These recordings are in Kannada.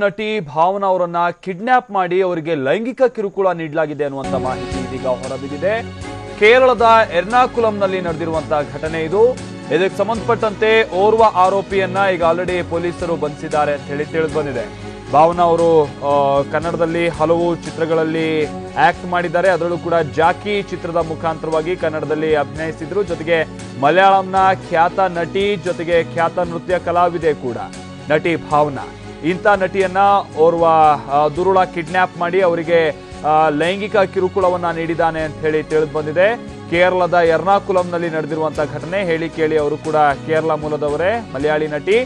ನಟಿ ಭಾವನಾ ಅವರನ್ನ ಕಿಡ್ನಾಪ್ ಮಾಡಿ ಅವರಿಗೆ ಲೈಂಗಿಕ ಕಿರುಕುಳ ನೀಡಲಾಗಿದೆ ಅನ್ನುವಂತ ಮಾಹಿತಿ ಇದೀಗ ಹೊರಬಿದ್ದಿದೆ. ಕೇರಳದ ಎರ್ನಾಕುಲಂನಲ್ಲಿ ನಡೆದಿರುವಂತಹ ಘಟನೆ ಇದು. ಇದಕ್ಕೆ ಸಂಬಂಧಪಟ್ಟಂತೆ ಓರ್ವ ಆರೋಪಿಯನ್ನ ಈಗ ಆಲ್ರೆಡಿ ಪೊಲೀಸರು ಬಂಧಿಸಿದ್ದಾರೆ ಅಂತ ಹೇಳಿ ತಿಳಿದು ಬಂದಿದೆ. ಭಾವನಾ ಅವರು ಕನ್ನಡದಲ್ಲಿ ಹಲವು ಚಿತ್ರಗಳಲ್ಲಿ ಆಕ್ಟ್ ಮಾಡಿದ್ದಾರೆ. ಅದರಲ್ಲೂ ಕೂಡ ಜಾಕಿ ಚಿತ್ರದ ಮುಖಾಂತರವಾಗಿ ಕನ್ನಡದಲ್ಲಿ ಅಭಿನಯಿಸಿದ್ರು. ಜೊತೆಗೆ ಮಲಯಾಳಂನ ಖ್ಯಾತ ನಟಿ, ಜೊತೆಗೆ ಖ್ಯಾತ ನೃತ್ಯ ಕಲಾವಿದೆ ಕೂಡ ನಟಿ ಭಾವನಾ. ಇಂಥ ನಟಿಯನ್ನ ಓರ್ವ ದುರುಳ ಕಿಡ್ನಾಪ್ ಮಾಡಿ ಅವರಿಗೆ ಲೈಂಗಿಕ ಕಿರುಕುಳವನ್ನ ನೀಡಿದ್ದಾನೆ ಅಂತ ಹೇಳಿ ತಿಳಿದು ಬಂದಿದೆ. ಕೇರಳದ ಎರ್ನಾಕುಲಂನಲ್ಲಿ ನಡೆದಿರುವಂತಹ ಘಟನೆ. ಹೇಳಿ ಕೇಳಿ ಅವರು ಕೂಡ ಕೇರಳ ಮೂಲದವರೇ, ಮಲಯಾಳಿ ನಟಿ.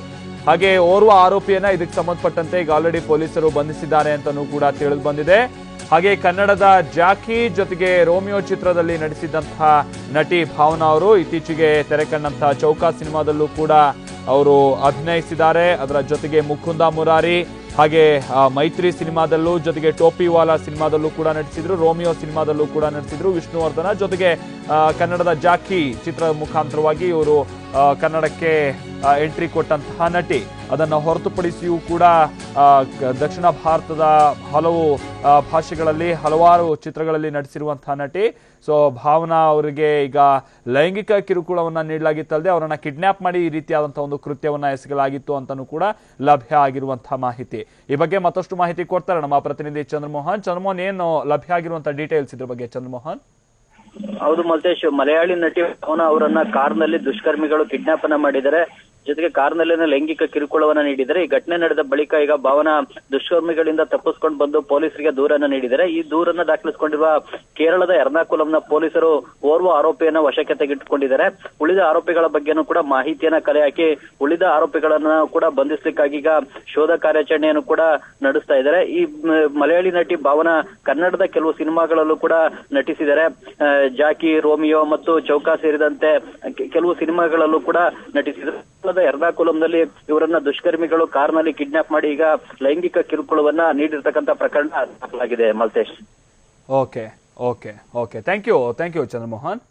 ಹಾಗೆ ಓರ್ವ ಆರೋಪಿಯನ್ನ ಇದಕ್ಕೆ ಸಂಬಂಧಪಟ್ಟಂತೆ ಈಗ ಆಲ್ರೆಡಿ ಪೊಲೀಸರು ಬಂಧಿಸಿದ್ದಾರೆ ಅಂತಲೂ ಕೂಡ ತಿಳಿದು ಬಂದಿದೆ. ಹಾಗೆ ಕನ್ನಡದ ಜಾಕಿ ಜೊತೆಗೆ ರೋಮಿಯೋ ಚಿತ್ರದಲ್ಲಿ ನಟಿಸಿದಂತಹ ನಟಿ ಭಾವನಾ ಅವರು ಇತ್ತೀಚೆಗೆ ತೆರೆ ಕಂಡಂತಹ ಚೌಕ ಸಿನಿಮಾದಲ್ಲೂ ಕೂಡ ಅವರು ಅಭಿನಯಿಸಿದ್ದಾರೆ. ಅದರ ಜೊತೆಗೆ ಮುಕುಂದ ಮುರಾರಿ, ಹಾಗೆ ಮೈತ್ರಿ ಸಿನಿಮಾದಲ್ಲೂ, ಜೊತೆಗೆ ಟೋಪಿವಾಲಾ ಸಿನಿಮಾದಲ್ಲೂ ಕೂಡ ನಟಿಸಿದ್ರು. ರೋಮಿಯೋ ಸಿನಿಮಾದಲ್ಲೂ ಕೂಡ ನಟಿಸಿದ್ರು. ವಿಷ್ಣುವರ್ಧನ ಜೊತೆಗೆ ಕನ್ನಡದ ಜಾಕಿ ಚಿತ್ರದ ಮುಖಾಂತರವಾಗಿ ಇವರು ಕನ್ನಡಕ್ಕೆ ಎಂಟ್ರಿ ಕೊಟ್ಟಂತಹ ನಟಿ. ಅದನ್ನು ಹೊರತುಪಡಿಸಿಯೂ ಕೂಡ ದಕ್ಷಿಣ ಭಾರತದ ಹಲವು ಭಾಷೆಗಳಲ್ಲಿ ಹಲವಾರು ಚಿತ್ರಗಳಲ್ಲಿ ನಟಿಸಿರುವಂತಹ ನಟಿ. ಸೊ ಭಾವನಾ ಅವರಿಗೆ ಈಗ ಲೈಂಗಿಕ ಕಿರುಕುಳವನ್ನ ನೀಡಲಾಗಿತ್ತಲ್ಲದೆ ಅವರನ್ನ ಕಿಡ್ನಾಪ್ ಮಾಡಿ ಈ ರೀತಿಯಾದಂತಹ ಒಂದು ಕೃತ್ಯವನ್ನ ಎಸಗಲಾಗಿತ್ತು ಅಂತಾನೂ ಕೂಡ ಲಭ್ಯ ಆಗಿರುವಂತಹ ಮಾಹಿತಿ. ಈ ಬಗ್ಗೆ ಮತ್ತಷ್ಟು ಮಾಹಿತಿ ಕೊಡ್ತಾರೆ ನಮ್ಮ ಪ್ರತಿನಿಧಿ ಚಂದ್ರಮೋಹನ್. ಏನು ಲಭ್ಯ ಆಗಿರುವಂತಹ ಡೀಟೇಲ್ಸ್ ಇದ್ರ ಬಗ್ಗೆ ಚಂದ್ರಮೋಹನ್? ಹೌದು ಮಲ್ತೇಶ್, ಮಲಯಾಳಿ ನಟಿ ಭಾವನಾ ಅವರನ್ನ ಕಾರ್ನಲ್ಲಿ ದುಷ್ಕರ್ಮಿಗಳು ಕಿಡ್ನಾಪ್ ಅನ್ನ ಮಾಡಿದ್ದಾರೆ. ಜೊತೆಗೆ ಕಾರ್ನಲ್ಲಿನ ಲೈಂಗಿಕ ಕಿರುಕುಳವನ್ನ ನೀಡಿದರೆ. ಈ ಘಟನೆ ನಡೆದ ಬಳಿಕ ಈಗ ಭಾವನಾ ದುಷ್ಕರ್ಮಿಗಳಿಂದ ತಪ್ಪಿಸ್ಕೊಂಡು ಬಂದು ಪೊಲೀಸರಿಗೆ ದೂರನ್ನ ನೀಡಿದ್ದಾರೆ. ಈ ದೂರನ್ನ ದಾಖಲಿಸಿಕೊಂಡಿರುವ ಕೇರಳದ ಎರ್ನಾಕುಲಂನ ಪೊಲೀಸರು ಓರ್ವ ಆರೋಪಿಯನ್ನ ವಶಕ್ಕೆ ತೆಗೆದುಕೊಂಡಿದ್ದಾರೆ. ಉಳಿದ ಆರೋಪಿಗಳ ಬಗ್ಗೆನೂ ಕೂಡ ಮಾಹಿತಿಯನ್ನ ಕಲೆ ಹಾಕಿ ಉಳಿದ ಆರೋಪಿಗಳನ್ನ ಕೂಡ ಬಂಧಿಸಲಿಕ್ಕಾಗಿ ಈಗ ಶೋಧ ಕಾರ್ಯಾಚರಣೆಯನ್ನು ಕೂಡ ನಡೆಸ್ತಾ ಇದ್ದಾರೆ. ಈ ಮಲಯಾಳಿ ನಟಿ ಭಾವನಾ ಕನ್ನಡದ ಕೆಲವು ಸಿನಿಮಾಗಳಲ್ಲೂ ಕೂಡ ನಟಿಸಿದ್ದಾರೆ. ಜಾಕಿ, ರೋಮಿಯೋ ಮತ್ತು ಚೌಕ ಸೇರಿದಂತೆ ಕೆಲವು ಸಿನಿಮಾಗಳಲ್ಲೂ ಕೂಡ ನಟಿಸಿದ್ದಾರೆ. ಎರ್ನಾಕುಲಂನಲ್ಲಿ ಇವರನ್ನ ದುಷ್ಕರ್ಮಿಗಳು ಕಾರ್ನಲ್ಲಿ ಕಿಡ್ನಾಪ್ ಮಾಡಿ ಈಗ ಲೈಂಗಿಕ ಕಿರುಕುಳವನ್ನ ನೀಡಿರ್ತಕ್ಕಂಥ ಪ್ರಕರಣ ದಾಖಲಾಗಿದೆ Maltesh. Okay thank you Chandramohan.